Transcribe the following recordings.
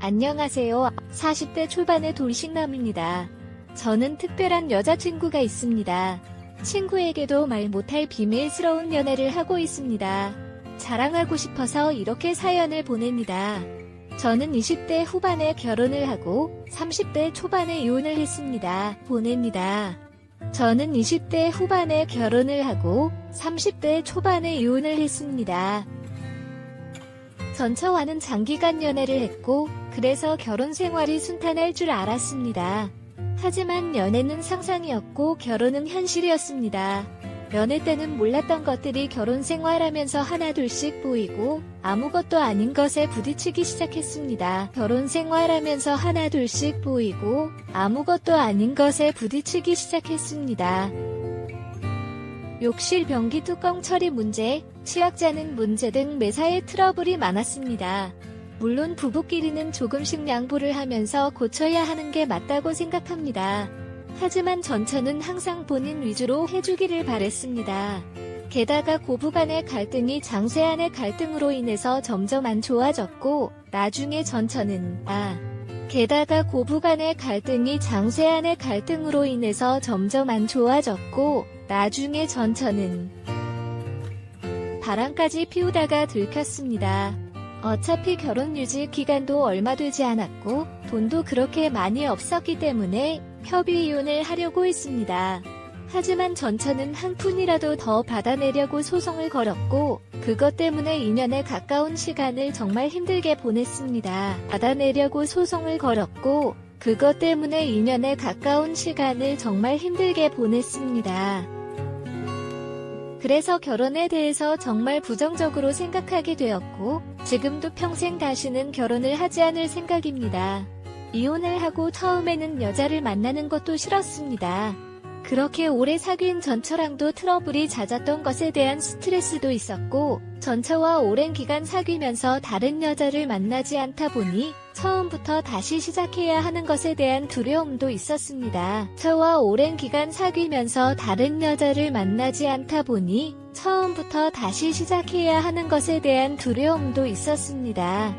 안녕하세요. 40대 초반의 돌싱남입니다. 저는 특별한 여자친구가 있습니다. 친구에게도 말 못할 비밀스러운 연애를 하고 있습니다. 자랑하고 싶어서 이렇게 사연을 보냅니다. 저는 20대 후반에 결혼을 하고 30대 초반에 이혼을 했습니다. 보냅니다. 저는 20대 후반에 결혼을 하고 30대 초반에 이혼을 했습니다. 전처와는 장기간 연애를 했고 그래서 결혼 생활이 순탄할 줄 알았습니다. 하지만 연애는 상상이었고 결혼은 현실이었습니다. 연애 때는 몰랐던 것들이 결혼 생활하면서 하나둘씩 보이고 아무것도 아닌 것에 부딪히기 시작했습니다. 결혼 생활하면서 하나둘씩 보이고 아무것도 아닌 것에 부딪히기 시작했습니다. 욕실 변기 뚜껑 처리 문제, 치약 자는 문제 등 매사에 트러블이 많았습니다. 물론 부부끼리는 조금씩 양보를 하면서 고쳐야 하는 게 맞다고 생각합니다. 하지만 전처는 항상 본인 위주로 해주기를 바랬습니다. 게다가 고부간의 갈등이 장세안의 갈등으로 인해서 점점 안 좋아졌고 나중에 전처는 게다가 고부간의 갈등이 장세안의 갈등으로 인해서 점점 안 좋아졌고 나중에 전처는 바람까지 피우다가 들켰습니다. 어차피 결혼 유지 기간도 얼마 되지 않았고 돈도 그렇게 많이 없었기 때문에 협의 이혼을 하려고 했습니다. 하지만 전처는 한 푼이라도 더 받아내려고 소송을 걸었고 그것 때문에 2년에 가까운 시간을 정말 힘들게 보냈습니다. 받아내려고 소송을 걸었고 그것 때문에 2년에 가까운 시간을 정말 힘들게 보냈습니다. 그래서 결혼에 대해서 정말 부정적으로 생각하게 되었고 지금도 평생 다시는 결혼을 하지 않을 생각입니다. 이혼을 하고 처음에는 여자를 만나는 것도 싫었습니다. 그렇게 오래 사귄 전처랑도 트러블이 잦았던 것에 대한 스트레스도 있었고 전처와 오랜 기간 사귀면서 다른 여자를 만나지 않다 보니 처음부터 다시 시작해야 하는 것에 대한 두려움도 있었습니다. 저와 오랜 기간 사귀면서 다른 여자를 만나지 않다 보니 처음부터 다시 시작해야 하는 것에 대한 두려움도 있었습니다.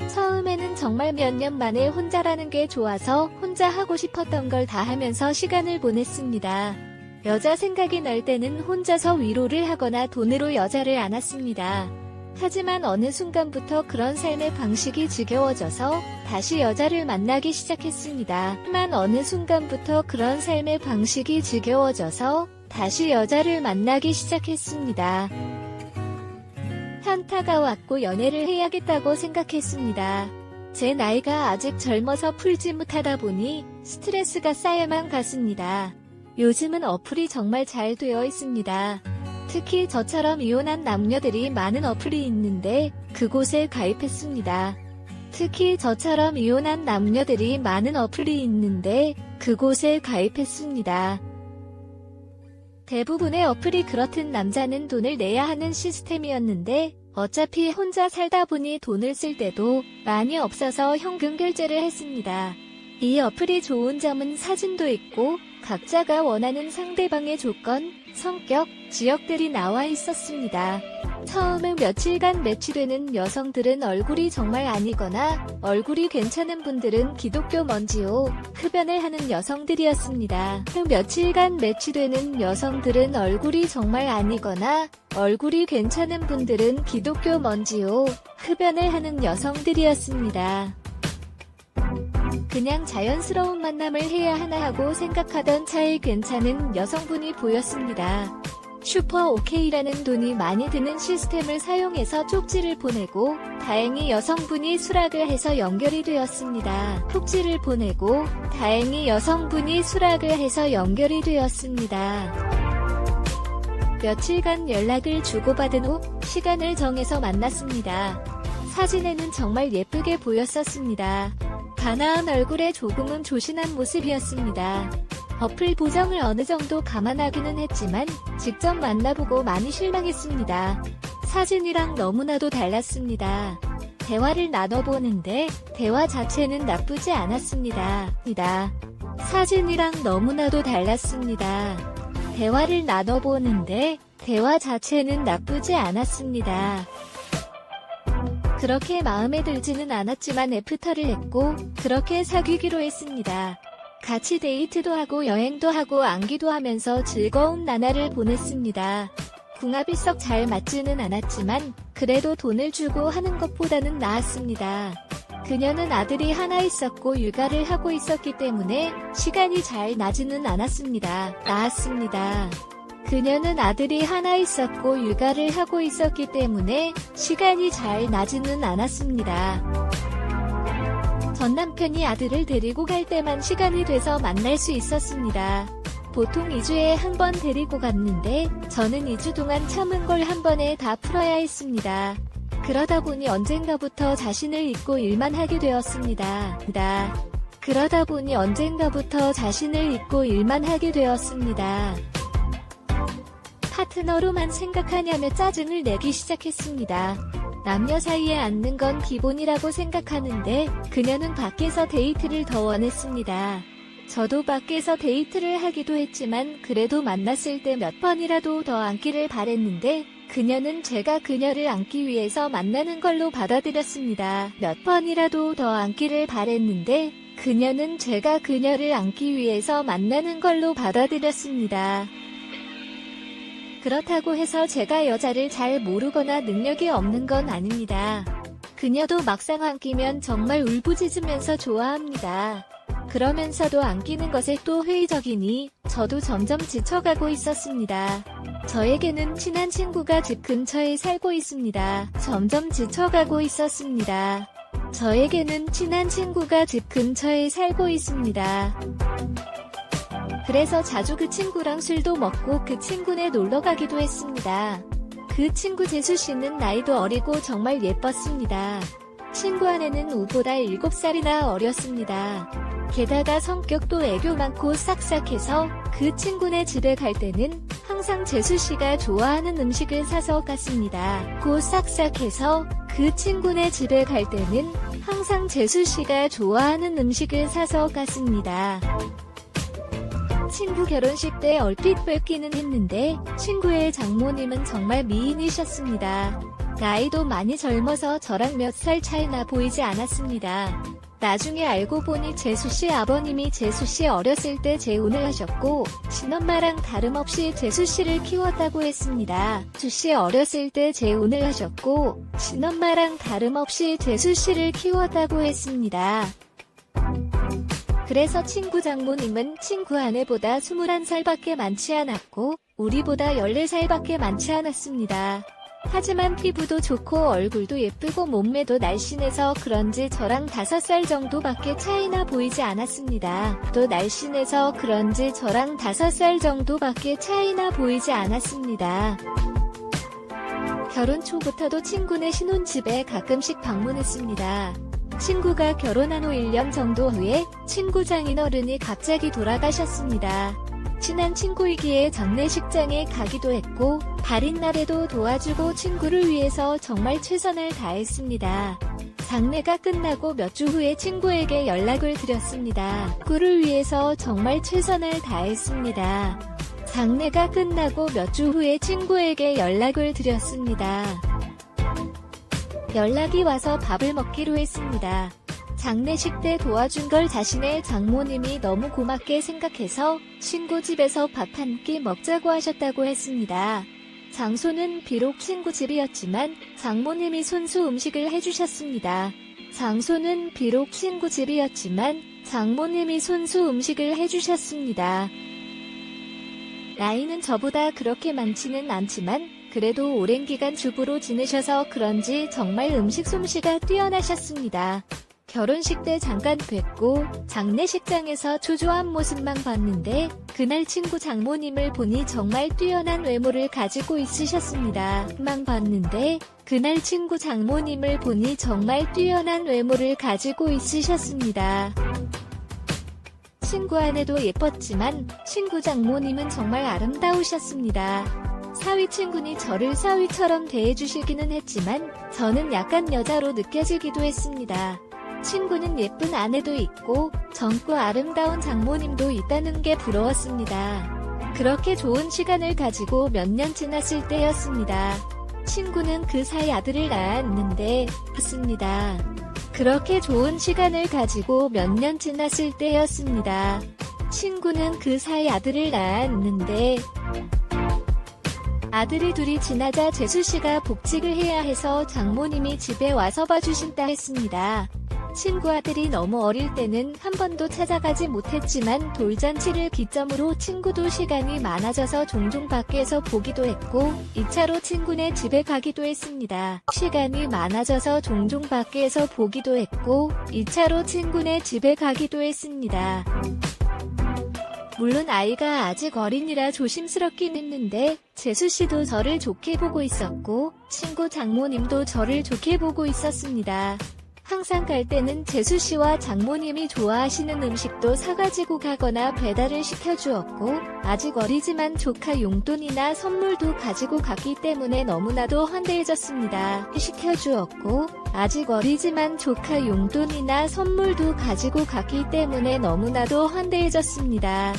처음에는 정말 몇 년 만에 혼자라는 게 좋아서 혼자 하고 싶었던 걸 다 하면서 시간을 보냈습니다. 여자 생각이 날 때는 혼자서 위로를 하거나 돈으로 여자를 안았습니다. 하지만 어느 순간부터 그런 삶의 방식이 지겨워져서 다시 여자를 만나기 시작했습니다. 하지만 어느 순간부터 그런 삶의 방식이 지겨워져서 다시 여자를 만나기 시작했습니다. 현타가 왔고 연애를 해야겠다고 생각했습니다. 제 나이가 아직 젊어서 풀지 못하다 보니 스트레스가 쌓여만 갔습니다. 요즘은 어플이 정말 잘 되어 있습니다. 특히 저처럼 이혼한 남녀들이 많은 어플이 있는데 그곳에 가입했습니다. 특히 저처럼 이혼한 남녀들이 많은 어플이 있는데 그곳에 가입했습니다. 대부분의 어플이 그렇듯 남자는 돈을 내야 하는 시스템이었는데 어차피 혼자 살다 보니 돈을 쓸 때도 많이 없어서 현금 결제를 했습니다. 이 어플이 좋은 점은 사진도 있고 각자가 원하는 상대방의 조건, 성격, 지역들이 나와 있었습니다. 처음에 며칠간 매치되는 여성들은 얼굴이 정말 아니거나 얼굴이 괜찮은 분들은 기독교 먼지요 흡연을 하는 여성들이었습니다. 며칠간 매치되는 여성들은 얼굴이 정말 아니거나 얼굴이 괜찮은 분들은 기독교 먼지요 흡연을 하는 여성들이었습니다. 그냥 자연스러운 만남을 해야 하나 하고 생각하던 차에 괜찮은 여성분이 보였습니다. 슈퍼 오케이라는 돈이 많이 드는 시스템을 사용해서 쪽지를 보내고 다행히 여성분이 수락을 해서 연결이 되었습니다. 쪽지를 보내고 다행히 여성분이 수락을 해서 연결이 되었습니다. 며칠간 연락을 주고받은 후 시간을 정해서 만났습니다. 사진에는 정말 예쁘게 보였었습니다. 가나한 얼굴에 조금은 조신한 모습이었습니다. 어플 보정을 어느 정도 감안하기는 했지만 직접 만나보고 많이 실망했습니다. 사진이랑 너무나도 달랐습니다. 대화를 나눠보는데 대화 자체는 나쁘지 않았습니다. 사진이랑 너무나도 달랐습니다. 대화를 나눠보는데 대화 자체는 나쁘지 않았습니다. 그렇게 마음에 들지는 않았지만 애프터를 했고 그렇게 사귀기로 했습니다. 같이 데이트도 하고 여행도 하고 안기도 하면서 즐거운 나날을 보냈습니다. 궁합이 썩 잘 맞지는 않았지만 그래도 돈을 주고 하는 것보다는 나았습니다. 그녀는 아들이 하나 있었고 육아를 하고 있었기 때문에 시간이 잘 나지는 않았습니다. 나았습니다. 그녀는 아들이 하나 있었고 육아를 하고 있었기 때문에 시간이 잘 나지는 않았습니다. 전 남편이 아들을 데리고 갈 때만 시간이 돼서 만날 수 있었습니다. 보통 2주에 한 번 데리고 갔는데 저는 2주 동안 참은 걸 한 번에 다 풀어야 했습니다. 그러다 보니 언젠가부터 자신을 잊고 일만 하게 되었습니다. 그러다 보니 언젠가부터 자신을 잊고 일만 하게 되었습니다. 파트너로만 생각하냐며 짜증을 내기 시작했습니다. 남녀 사이에 앉는 건 기본이라고 생각하는데 그녀는 밖에서 데이트를 더 원했습니다. 저도 밖에서 데이트를 하기도 했지만 그래도 만났을 때 몇 번이라도 더 앉기를 바랬는데 그녀는 제가 그녀를 앉기 위해서 만나는 걸로 받아들였습니다. 몇 번이라도 더 앉기를 바랬는데 그녀는 제가 그녀를 앉기 위해서 만나는 걸로 받아들였습니다. 그렇다고 해서 제가 여자를 잘 모르거나 능력이 없는 건 아닙니다. 그녀도 막상 안기면 정말 울부짖으면서 좋아합니다. 그러면서도 안기는 것에 또 회의적이니 저도 점점 지쳐가고 있었습니다. 저에게는 친한 친구가 집 근처에 살고 있습니다. 점점 지쳐가고 있었습니다. 저에게는 친한 친구가 집 근처에 살고 있습니다. 그래서 자주 그 친구랑 술도 먹고 그 친구네 놀러 가기도 했습니다. 그 친구 재수씨는 나이도 어리고 정말 예뻤습니다. 친구 아내는 우보다 7살이나 어렸습니다. 게다가 성격도 애교 많고 싹싹해서 그 친구네 집에 갈 때는 항상 재수씨가 좋아하는 음식을 사서 갔습니다. 고 싹싹해서 그 친구네 집에 갈 때는 항상 재수씨가 좋아하는 음식을 사서 갔습니다. 친구 결혼식 때 얼핏 뵙기는 했는데 친구의 장모님은 정말 미인이셨습니다. 나이도 많이 젊어서 저랑 몇 살 차이나 보이지 않았습니다. 나중에 알고 보니 재수씨 아버님이 재수씨 어렸을 때 재혼을 하셨고 친엄마랑 다름없이 재수씨를 키웠다고 했습니다. 재수씨 어렸을 때 재혼을 하셨고 친엄마랑 다름없이 재수씨를 키웠다고 했습니다. 그래서 친구 장모님은 친구 아내보다 21살밖에 많지 않았고 우리보다 14살밖에 많지 않았습니다. 하지만 피부도 좋고 얼굴도 예쁘고 몸매도 날씬해서 그런지 저랑 5살 정도밖에 차이나 보이지 않았습니다. 또 날씬해서 그런지 저랑 5살 정도밖에 차이나 보이지 않았습니다. 결혼 초부터도 친구네 신혼집에 가끔씩 방문했습니다. 친구가 결혼한 후 1년 정도 후에 친구 장인어른이 갑자기 돌아가셨습니다. 친한 친구이기에 장례식장에 가기도 했고 발인 날에도 도와주고 친구를 위해서 정말 최선을 다했습니다. 장례가 끝나고 몇 주 후에 친구에게 연락을 드렸습니다. 친구를 위해서 정말 최선을 다했습니다. 장례가 끝나고 몇 주 후에 친구에게 연락을 드렸습니다. 연락이 와서 밥을 먹기로 했습니다. 장례식 때 도와준 걸 자신의 장모님이 너무 고맙게 생각해서 친구 집에서 밥 한 끼 먹자고 하셨다고 했습니다. 장소는 비록 친구 집이었지만 장모님이 손수 음식을 해주셨습니다. 장소는 비록 친구 집이었지만 장모님이 손수 음식을 해주셨습니다. 나이는 저보다 그렇게 많지는 않지만 그래도 오랜 기간 주부로 지내셔서 그런지 정말 음식 솜씨가 뛰어나셨습니다. 결혼식 때 잠깐 뵙고 장례식장에서 초조한 모습만 봤는데 그날 친구 장모님을 보니 정말 뛰어난 외모를 가지고 있으셨습니다. 만 봤는데 그날 친구 장모님을 보니 정말 뛰어난 외모를 가지고 있으셨습니다. 친구 아내도 예뻤지만 친구 장모님은 정말 아름다우셨습니다. 사위 친구니 저를 사위처럼 대해주시기는 했지만 저는 약간 여자로 느껴지기도 했습니다. 친구는 예쁜 아내도 있고 젊고 아름다운 장모님도 있다는 게 부러웠습니다. 그렇게 좋은 시간을 가지고 몇 년 지났을 때였습니다. 친구는 그 사이 아들을 낳았는데 습니다. 그렇게 좋은 시간을 가지고 몇 년 지났을 때였습니다. 친구는 그 사이 아들을 낳았는데 아들이 둘이 지나자 재수씨가 복직을 해야 해서 장모님이 집에 와서 봐주신다 했습니다. 친구 아들이 너무 어릴 때는 한 번도 찾아가지 못했지만 돌잔치를 기점으로 친구도 시간이 많아져서 종종 밖에서 보기도 했고 2차로 친구네 집에 가기도 했습니다. 시간이 많아져서 종종 밖에서 보기도 했고 2차로 친구네 집에 가기도 했습니다. 물론 아이가 아직 어린이라 조심스럽긴 했는데 재수씨도 저를 좋게 보고 있었고 친구 장모님도 저를 좋게 보고 있었습니다. 항상 갈 때는 재수씨와 장모님이 좋아하시는 음식도 사가지고 가거나 배달을 시켜주었고 아직 어리지만 조카 용돈이나 선물도 가지고 갔기 때문에 너무나도 환대해졌습니다. 시켜주었고 아직 어리지만 조카 용돈이나 선물도 가지고 갔기 때문에 너무나도 환대해졌습니다.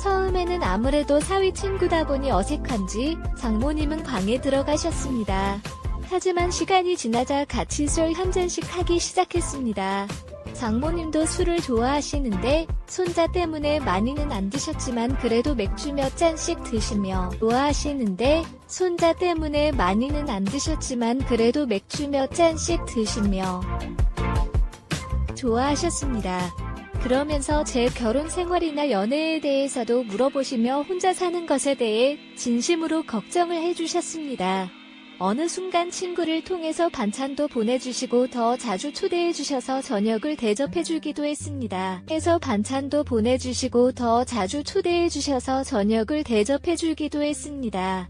처음에는 아무래도 사위 친구다 보니 어색한지 장모님은 방에 들어가셨습니다. 하지만 시간이 지나자 같이 술 한 잔씩 하기 시작했습니다. 장모님도 술을 좋아하시는데 손자 때문에 많이는 안 드셨지만 그래도 맥주 몇 잔씩 드시며 좋아하시는데 손자 때문에 많이는 안 드셨지만 그래도 맥주 몇 잔씩 드시며 좋아하셨습니다. 그러면서 제 결혼 생활이나 연애에 대해서도 물어보시며 혼자 사는 것에 대해 진심으로 걱정을 해주셨습니다. 어느 순간 친구를 통해서 반찬도 보내주시고 더 자주 초대해주셔서 저녁을 대접해주기도 했습니다. 해서 반찬도 보내주시고 더 자주 초대해주셔서 저녁을 대접해주기도 했습니다.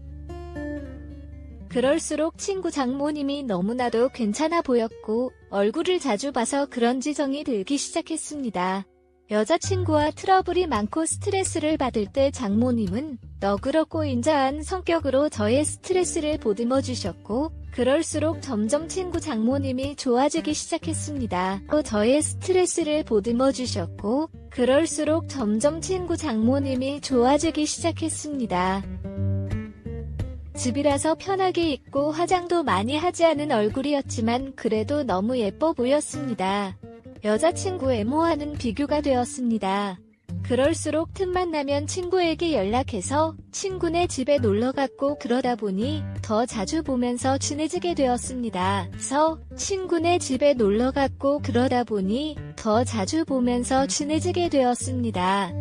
그럴수록 친구 장모님이 너무나도 괜찮아 보였고 얼굴을 자주 봐서 그런지 정이 들기 시작했습니다. 여자친구와 트러블이 많고 스트레스를 받을 때 장모님은 너그럽고 인자한 성격으로 저의 스트레스를 보듬어 주셨고 그럴수록 점점 친구 장모님이 좋아지기 시작했습니다. 또 저의 스트레스를 보듬어 주셨고 그럴수록 점점 친구 장모님이 좋아지기 시작했습니다. 집이라서 편하게 입고 화장도 많이 하지 않은 얼굴이었지만 그래도 너무 예뻐 보였습니다. 여자친구 외모와는 비교가 되었습니다. 그럴수록 틈만 나면 친구에게 연락해서 친구네 집에 놀러갔고 그러다 보니 더 자주 보면서 친해지게 되었습니다. 친구네 집에 놀러갔고 그러다 보니 더 자주 보면서 친해지게 되었습니다.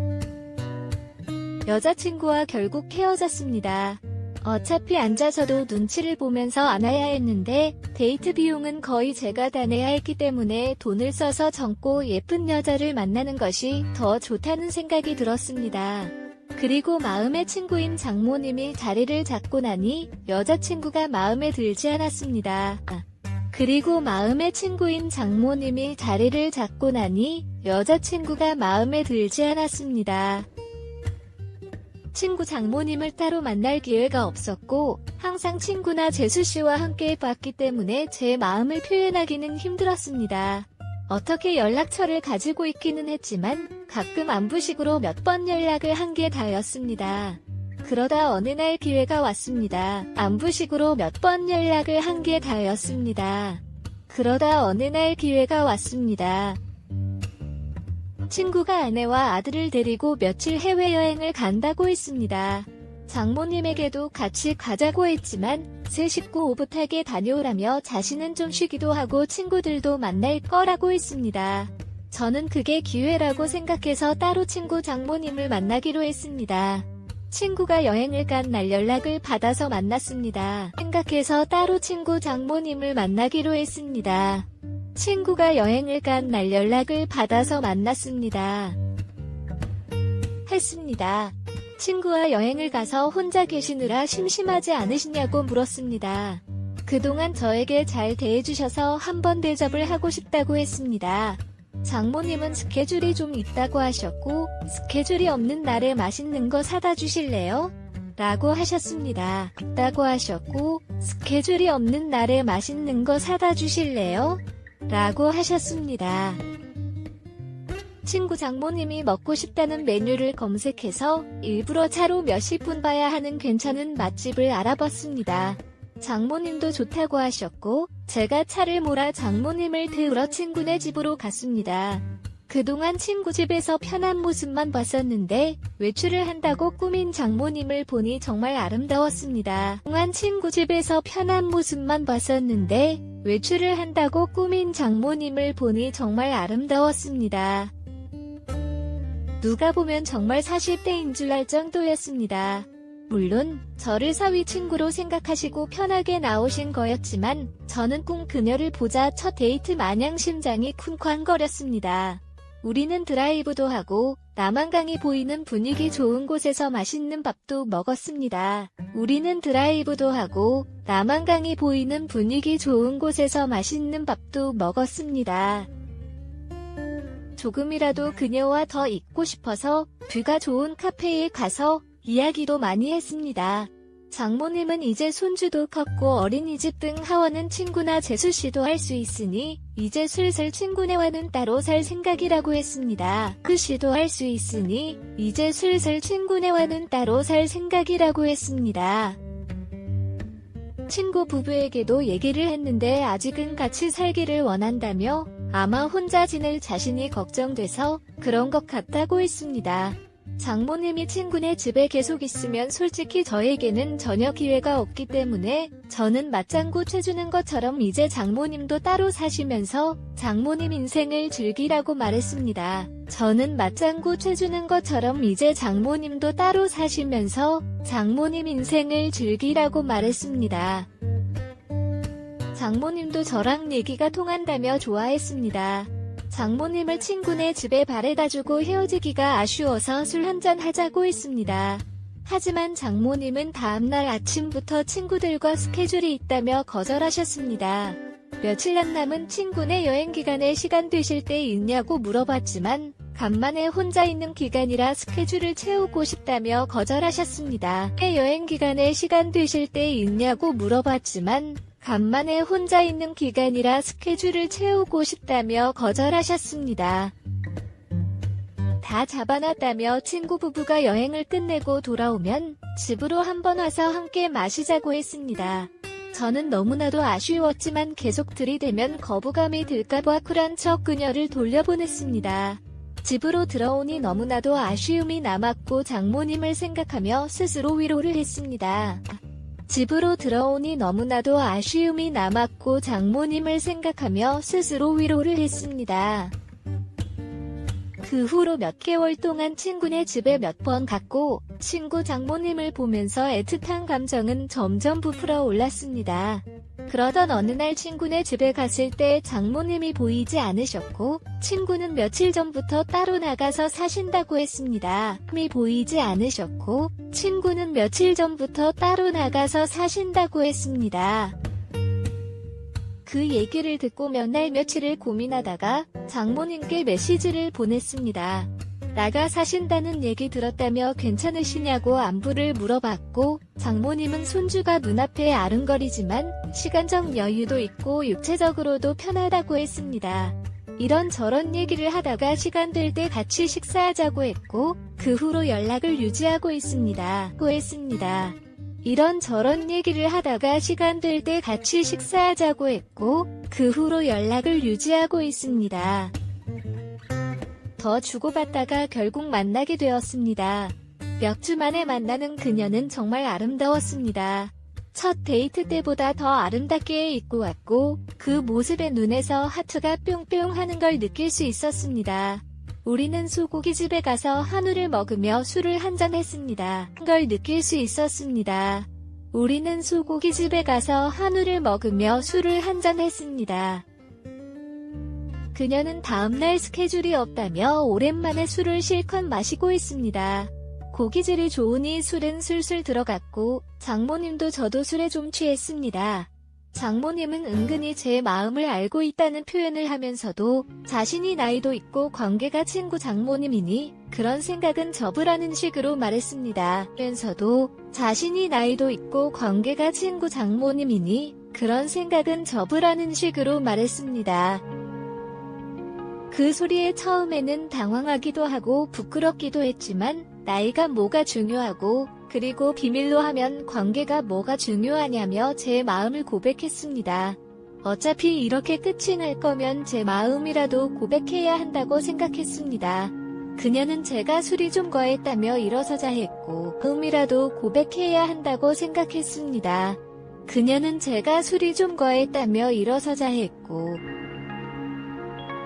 여자친구와 결국 헤어졌습니다. 어차피 앉아서도 눈치를 보면서 안아야 했는데 데이트 비용은 거의 제가 다 내야 했기 때문에 돈을 써서 젊고 예쁜 여자를 만나는 것이 더 좋다는 생각이 들었습니다. 그리고 마음의 친구인 장모님이 자리를 잡고 나니 여자친구가 마음에 들지 않았습니다. 그리고 마음의 친구인 장모님이 자리를 잡고 나니 여자친구가 마음에 들지 않았습니다. 친구 장모님을 따로 만날 기회가 없었고 항상 친구나 재수씨와 함께 봤기 때문에 제 마음을 표현하기는 힘들었습니다. 어떻게 연락처를 가지고 있기는 했지만 가끔 안부식으로 몇 번 연락을 한 게 다였습니다. 그러다 어느 날 기회가 왔습니다. 안부식으로 몇 번 연락을 한 게 다였습니다. 그러다 어느 날 기회가 왔습니다. 친구가 아내와 아들을 데리고 며칠 해외여행을 간다고 했습니다. 장모님에게도 같이 가자고 했지만 새 식구 오붓하게 다녀오라며 자신은 좀 쉬기도 하고 친구들도 만날 거라고 했습니다. 저는 그게 기회라고 생각해서 따로 친구 장모님을 만나기로 했습니다. 친구가 여행을 간 날 연락을 받아서 만났습니다. 생각해서 따로 친구 장모님을 만나기로 했습니다. 친구가 여행을 간 날 연락을 받아서 만났습니다. 했습니다. 친구와 여행을 가서 혼자 계시느라 심심하지 않으시냐고 물었습니다. 그동안 저에게 잘 대해주셔서 한번 대접을 하고 싶다고 했습니다. 장모님은 스케줄이 좀 있다고 하셨고 스케줄이 없는 날에 맛있는 거 사다 주실래요? 라고 하셨습니다. 있다고 하셨고 스케줄이 없는 날에 맛있는 거 사다 주실래요? 라고 하셨습니다. 친구 장모님이 먹고 싶다는 메뉴를 검색해서 일부러 차로 몇십 분 봐야 하는 괜찮은 맛집을 알아봤습니다. 장모님도 좋다고 하셨고 제가 차를 몰아 장모님을 태우러 친구네 집으로 갔습니다. 그동안 친구 집에서 편한 모습만 봤었는데 외출을 한다고 꾸민 장모님을 보니 정말 아름다웠습니다. 그동안 친구 집에서 편한 모습만 봤었는데 외출을 한다고 꾸민 장모님을 보니 정말 아름다웠습니다. 누가 보면 정말 40대인 줄 알 정도였습니다. 물론 저를 사위 친구로 생각하시고 편하게 나오신 거였지만 저는 꼭 그녀를 보자 첫 데이트 마냥 심장이 쿵쾅거렸습니다. 우리는 드라이브도 하고 남한강이 보이는 분위기 좋은 곳에서 맛있는 밥도 먹었습니다. 우리는 드라이브도 하고 남한강이 보이는 분위기 좋은 곳에서 맛있는 밥도 먹었습니다. 조금이라도 그녀와 더 있고 싶어서 뷰가 좋은 카페에 가서 이야기도 많이 했습니다. 장모님은 이제 손주도 컸고 어린이집 등 하원은 친구나 재수씨도 할 수 있으니 이제 슬슬 친구네와는 따로 살 생각이라고 했습니다. 그 씨도 할 수 있으니 이제 슬슬 친구네와는 따로 살 생각이라고 했습니다. 친구 부부에게도 얘기를 했는데 아직은 같이 살기를 원한다며 아마 혼자 지낼 자신이 걱정돼서 그런 것 같다고 했습니다. 장모님이 친구네 집에 계속 있으면 솔직히 저에게는 전혀 기회가 없기 때문에 저는 맞장구 쳐주는 것처럼 이제 장모님도 따로 사시면서 장모님 인생을 즐기라고 말했습니다. 저는 맞장구 쳐주는 것처럼 이제 장모님도 따로 사시면서 장모님 인생을 즐기라고 말했습니다. 장모님도 저랑 얘기가 통한다며 좋아했습니다. 장모님을 친구네 집에 바래다주고 헤어지기가 아쉬워서 술 한잔 하자고 했습니다. 하지만 장모님은 다음날 아침부터 친구들과 스케줄이 있다며 거절하셨습니다. 며칠 안 남은 친구네 여행 기간에 시간 되실 때 있냐고 물어봤지만 간만에 혼자 있는 기간이라 스케줄을 채우고 싶다며 거절하셨습니다. 여행 기간에 시간 되실 때 있냐고 물어봤지만 간만에 혼자 있는 기간이라 스케줄을 채우고 싶다며 거절하셨습니다. 다 잡아놨다며 친구 부부가 여행을 끝내고 돌아오면 집으로 한번 와서 함께 마시자고 했습니다. 저는 너무나도 아쉬웠지만 계속 들이대면 거부감이 들까봐 쿨한 척 그녀를 돌려보냈습니다. 집으로 들어오니 너무나도 아쉬움이 남았고 장모님을 생각하며 스스로 위로를 했습니다. 집으로 들어오니 너무나도 아쉬움이 남았고 장모님을 생각하며 스스로 위로를 했습니다. 그 후로 몇 개월 동안 친구네 집에 몇 번 갔고 친구 장모님을 보면서 애틋한 감정은 점점 부풀어 올랐습니다. 그러던 어느 날 친구네 집에 갔을 때 장모님이 보이지 않으셨고 친구는 며칠 전부터 따로 나가서 사신다고 했습니다. 보이지 않으셨고 친구는 며칠 전부터 따로 나가서 사신다고 했습니다. 그 얘기를 듣고 몇 날 며칠을 고민하다가 장모님께 메시지를 보냈습니다. 나가 사신다는 얘기 들었다며 괜찮으시냐고 안부를 물어봤고 장모님은 손주가 눈앞에 아른거리지만 시간적 여유도 있고 육체적으로도 편하다고 했습니다. 이런저런 얘기를 하다가 시간 될 때 같이 식사하자고 했고 그 후로 연락을 유지하고 있습니다. 이런저런 얘기를 하다가 시간 될 때 같이 식사하자고 했고 그 후로 연락을 유지하고 있습니다. 더 주고받다가 결국 만나게 되었습니다. 몇 주 만에 만나는 그녀는 정말 아름다웠습니다. 첫 데이트 때보다 더 아름답게 입고 왔고 그 모습에 눈에서 하트가 뿅뿅 하는 걸 느낄 수 있었습니다. 우리는 소고기집에 가서 한우를 먹으며 술을 한잔 했습니다. 걸 느낄 수 있었습니다. 우리는 소고기집에 가서 한우를 먹으며 술을 한잔 했습니다. 그녀는 다음날 스케줄이 없다며 오랜만에 술을 실컷 마시고 있습니다. 고기질이 좋으니 술은 술술 들어갔고 장모님도 저도 술에 좀 취했습니다. 장모님은 은근히 제 마음을 알고 있다는 표현을 하면서도 자신이 나이도 있고 관계가 친구 장모님이니 그런 생각은 접으라는 식으로 말했습니다. 하면서도 자신이 나이도 있고 관계가 친구 장모님이니 그런 생각은 접으라는 식으로 말했습니다. 그 소리에 처음에는 당황하기도 하고 부끄럽기도 했지만 나이가 뭐가 중요하고 그리고 비밀로 하면 관계가 뭐가 중요하냐며 제 마음을 고백했습니다. 어차피 이렇게 끝이 날 거면 제 마음이라도 고백해야 한다고 생각했습니다. 그녀는 제가 술이 좀 과했다며 일어서자 했고 마음이라도 고백해야 한다고 생각했습니다. 그녀는 제가 술이 좀 과했다며 일어서자 했고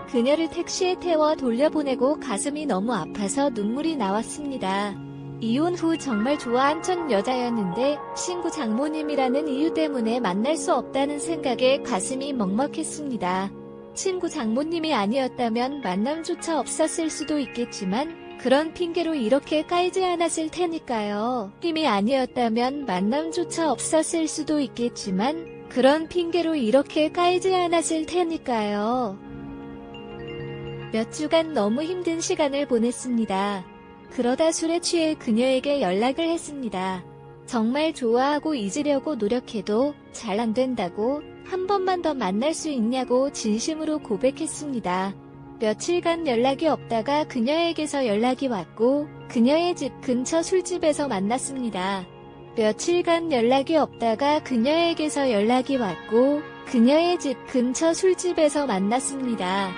그녀를 택시에 태워 돌려보내고 가슴이 너무 아파서 눈물이 나왔습니다. 이혼 후 정말 좋아한 첫 여자였는데 친구 장모님이라는 이유 때문에 만날 수 없다는 생각에 가슴이 먹먹했습니다. 친구 장모님이 아니었다면 만남조차 없었을 수도 있겠지만 그런 핑계로 이렇게 까이지 않았을 테니까요. 힘이 아니었다면 만남조차 없었을 수도 있겠지만 그런 핑계로 이렇게 까이지 않았을 테니까요. 몇 주간 너무 힘든 시간을 보냈습니다. 그러다 술에 취해 그녀에게 연락을 했습니다. 정말 좋아하고 잊으려고 노력해도 잘 안 된다고 한 번만 더 만날 수 있냐고 진심으로 고백했습니다. 며칠간 연락이 없다가 그녀에게서 연락이 왔고 그녀의 집 근처 술집에서 만났습니다. 며칠간 연락이 없다가 그녀에게서 연락이 왔고 그녀의 집 근처 술집에서 만났습니다.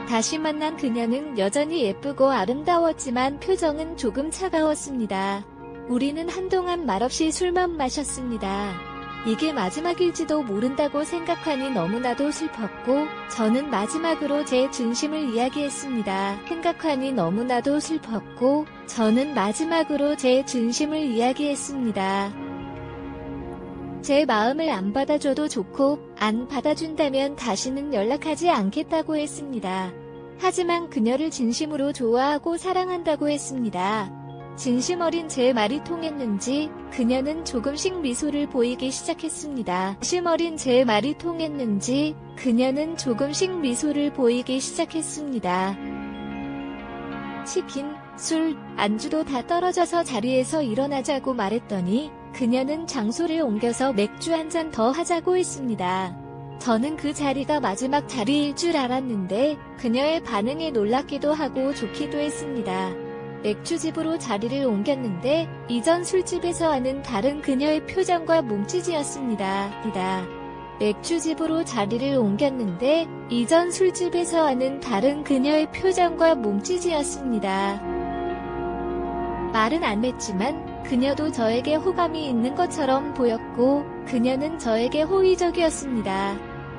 다시 만난 그녀는 여전히 예쁘고 아름다웠지만 표정은 조금 차가웠습니다. 우리는 한동안 말없이 술만 마셨습니다. 이게 마지막일지도 모른다고 생각하니 너무나도 슬펐고 저는 마지막으로 제 진심을 이야기했습니다. 생각하니 너무나도 슬펐고 저는 마지막으로 제 진심을 이야기했습니다. 제 마음을 안 받아줘도 좋고 안 받아준다면 다시는 연락하지 않겠다고 했습니다. 하지만 그녀를 진심으로 좋아하고 사랑한다고 했습니다. 진심 어린 제 말이 통했는지 그녀는 조금씩 미소를 보이기 시작했습니다. 진심 어린 제 말이 통했는지 그녀는 조금씩 미소를 보이기 시작했습니다. 치킨, 술, 안주도 다 떨어져서 자리에서 일어나자고 말했더니 그녀는 장소를 옮겨서 맥주 한 잔 더 하자고 했습니다. 저는 그 자리가 마지막 자리일 줄 알았는데 그녀의 반응에 놀랍기도 하고 좋기도 했습니다. 맥주집으로 자리를 옮겼는데 이전 술집에서와는 다른 그녀의 표정과 몸짓이었습니다. 맥주집으로 자리를 옮겼는데 이전 술집에서와는 다른 그녀의 표정과 몸짓이었습니다. 말은 안 했지만 그녀도 저에게 호감이 있는 것처럼 보였고 그녀는 저에게 호의적이었습니다.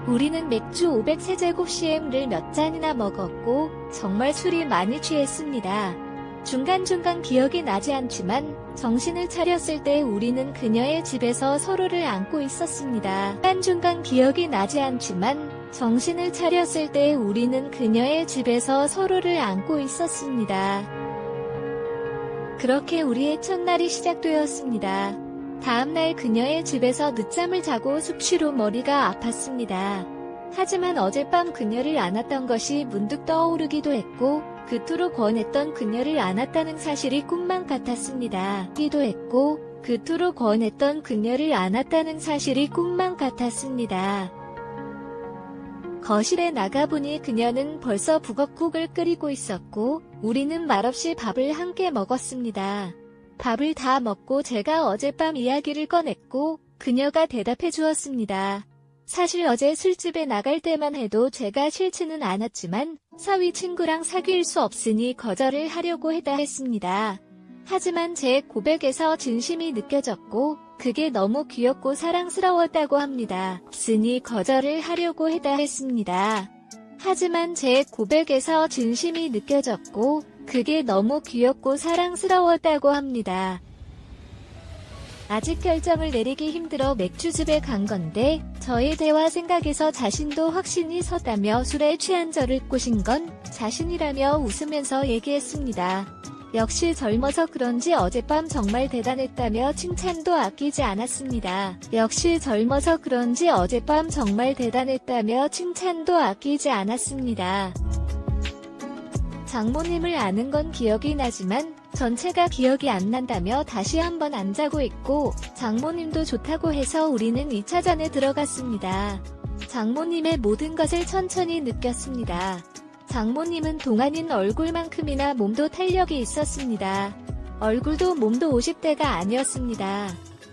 우리는 맥주 500세제곱CM를 몇 잔이나 먹었고 정말 술이 많이 취했습니다. 중간중간 기억이 나지 않지만 정신을 차렸을 때 우리는 그녀의 집에서 서로를 안고 있었습니다. 중간중간 기억이 나지 않지만 정신을 차렸을 때 우리는 그녀의 집에서 서로를 안고 있었습니다. 그렇게 우리의 첫날이 시작되었습니다. 다음날 그녀의 집에서 늦잠을 자고 숙취로 머리가 아팠습니다. 하지만 어젯밤 그녀를 안았던 것이 문득 떠오르기도 했고 그토록 권했던 그녀를 안았다는 사실이 꿈만 같았습니다. 기도 했고 그토록 권했던 그녀를 안았다는 사실이 꿈만 같았습니다. 거실에 나가보니 그녀는 벌써 북엇국을 끓이고 있었고 우리는 말없이 밥을 함께 먹었습니다. 밥을 다 먹고 제가 어젯밤 이야기를 꺼냈고 그녀가 대답해 주었습니다. 사실 어제 술집에 나갈 때만 해도 제가 싫지는 않았지만 사위 친구랑 사귈 수 없으니 거절을 하려고 했습니다. 하지만 제 고백에서 진심이 느껴졌고 그게 너무 귀엽고 사랑스러웠다고 합니다. 없으니 거절을 하려고 했습니다. 하지만 제 고백에서 진심이 느껴졌고 그게 너무 귀엽고 사랑스러웠다고 합니다. 아직 결정을 내리기 힘들어 맥주집에 간 건데 저의 대화 생각에서 자신도 확신이 섰다며 술에 취한 저를 꼬신 건 자신이라며 웃으면서 얘기했습니다. 역시 젊어서 그런지 어젯밤 정말 대단했다며 칭찬도 아끼지 않았습니다. 역시 젊어서 그런지 어젯밤 정말 대단했다며 칭찬도 아끼지 않았습니다. 장모님을 아는 건 기억이 나지만 전체가 기억이 안 난다며 다시 한번 안 자고 있고 장모님도 좋다고 해서 우리는 2차전에 들어갔습니다. 장모님의 모든 것을 천천히 느꼈습니다. 장모님은 동안인 얼굴만큼이나 몸도 탄력이 있었습니다. 얼굴도 몸도 50대가 아니었습니다.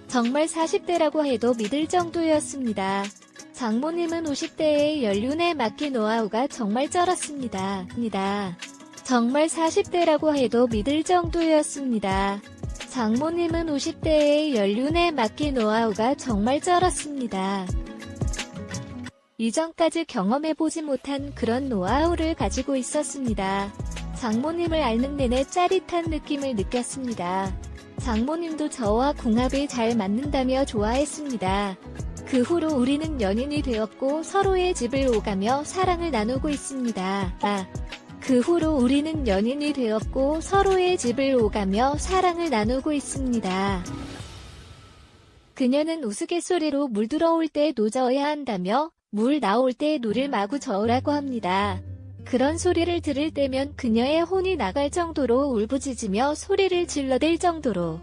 정말 40대라고 해도 믿을 정도였습니다. 장모님은 50대의 연륜에 맡긴 노하우가 정말 쩔었습니다. 정말 40대라고 해도 믿을 정도였습니다. 장모님은 50대의 연륜에 맡긴 노하우가 정말 쩔었습니다. 이전까지 경험해보지 못한 그런 노하우를 가지고 있었습니다. 장모님을 앓는 내내 짜릿한 느낌을 느꼈습니다. 장모님도 저와 궁합이 잘 맞는다며 좋아했습니다. 그 후로 우리는 연인이 되었고 서로의 집을 오가며 사랑을 나누고 있습니다. 그 후로 우리는 연인이 되었고 서로의 집을 오가며 사랑을 나누고 있습니다. 그녀는 우스갯소리로 물 들어올 때 노저어야 한다며 물 나올 때 노를 마구 저으라고 합니다. 그런 소리를 들을 때면 그녀의 혼이 나갈 정도로 울부짖으며 소리를 질러댈 정도로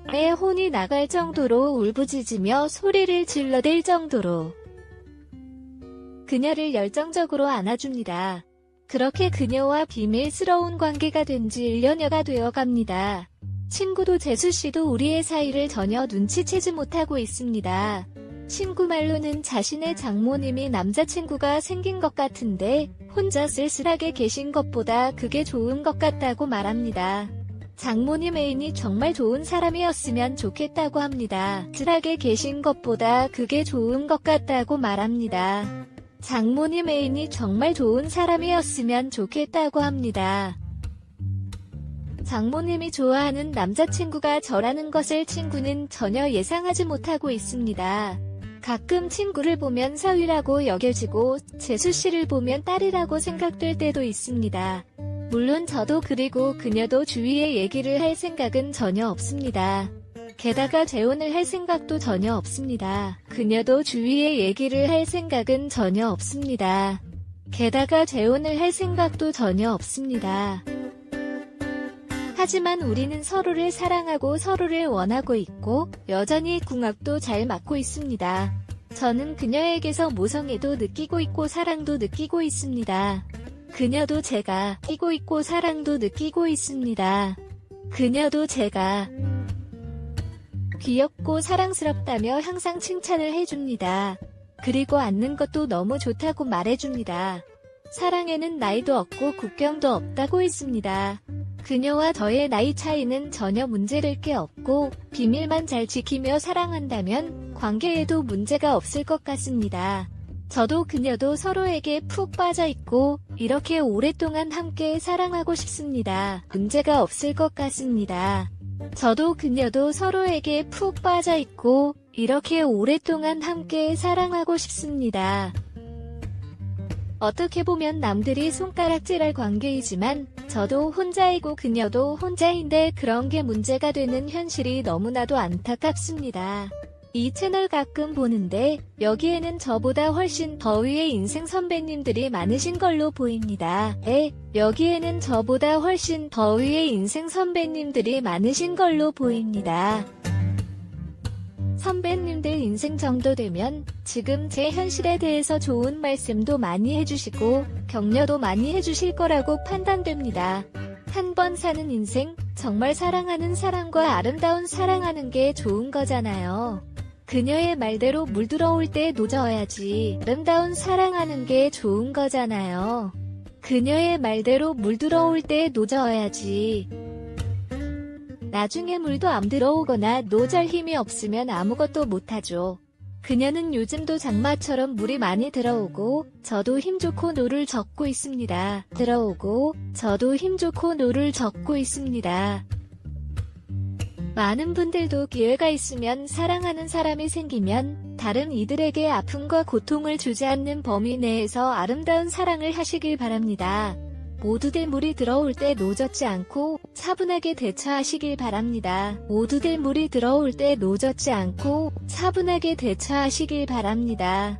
그녀를 열정적으로 안아줍니다. 그렇게 그녀와 비밀스러운 관계가 된 지 1년여가 되어갑니다. 친구도 재수씨도 우리의 사이를 전혀 눈치채지 못하고 있습니다. 친구 말로는 자신의 장모님이 남자친구가 생긴 것 같은데 혼자 쓸쓸하게 계신 것보다 그게 좋은 것 같다고 말합니다. 장모님 애인이 정말 좋은 사람이었으면 좋겠다고 합니다. 쓸쓸하게 계신 것보다 그게 좋은 것 같다고 말합니다. 장모님 애인이 정말 좋은 사람이었으면 좋겠다고 합니다. 장모님이 좋아하는 남자친구가 저라는 것을 친구는 전혀 예상하지 못하고 있습니다. 가끔 친구를 보면 사위라고 여겨지고 재수씨를 보면 딸이라고 생각될 때도 있습니다. 물론 저도 그리고 그녀도 주위에 얘기를 할 생각은 전혀 없습니다. 게다가 재혼을 할 생각도 전혀 없습니다. 그녀도 주위에 얘기를 할 생각은 전혀 없습니다. 게다가 재혼을 할 생각도 전혀 없습니다. 하지만 우리는 서로를 사랑하고 서로를 원하고 있고 여전히 궁합도 잘 맞고 있습니다. 저는 그녀에게서 모성애도 느끼고 있고 사랑도 느끼고 있습니다. 그녀도 제가 느끼고 있고 사랑도 느끼고 있습니다. 그녀도 제가 귀엽고 사랑스럽다며 항상 칭찬을 해줍니다. 그리고 앉는 것도 너무 좋다고 말해줍니다. 사랑에는 나이도 없고 국경도 없다고 했습니다. 그녀와 저의 나이 차이는 전혀 문제될 게 없고 비밀만 잘 지키며 사랑한다면 관계에도 문제가 없을 것 같습니다. 저도 그녀도 서로에게 푹 빠져있고 이렇게 오랫동안 함께 사랑하고 싶습니다. 문제가 없을 것 같습니다. 저도 그녀도 서로에게 푹 빠져있고 이렇게 오랫동안 함께 사랑하고 싶습니다. 어떻게 보면 남들이 손가락질할 관계이지만 저도 혼자이고 그녀도 혼자인데 그런 게 문제가 되는 현실이 너무나도 안타깝습니다. 이 채널 가끔 보는데 여기에는 저보다 훨씬 더 위의 인생 선배님들이 많으신 걸로 보입니다. 여기에는 저보다 훨씬 더 위의 인생 선배님들이 많으신 걸로 보입니다. 선배님들 인생 정도 되면 지금 제 현실에 대해서 좋은 말씀도 많이 해주시고 격려도 많이 해주실 거라고 판단됩니다. 한 번 사는 인생, 정말 사랑하는 사람과 아름다운 사랑하는 게 좋은 거잖아요. 그녀의 말대로 물 들어올 때 노져야지 아름다운 사랑하는 게 좋은 거잖아요. 그녀의 말대로 물 들어올 때 노져야지. 나중에 물도 안 들어오거나 노절 힘이 없으면 아무것도 못하죠. 그녀는 요즘도 장마처럼 물이 많이 들어오고 저도 힘 좋고 노를 젓고 있습니다. 저도 힘 좋고 노를 젓고 있습니다. 많은 분들도 기회가 있으면 사랑하는 사람이 생기면 다른 이들에게 아픔과 고통을 주지 않는 범위 내에서 아름다운 사랑을 하시길 바랍니다. 모두들 물이 들어올 때 노젓지 않고 차분하게 대처하시길 바랍니다. 모두들 물이 들어올 때 노젓지 않고 차분하게 대처하시길 바랍니다.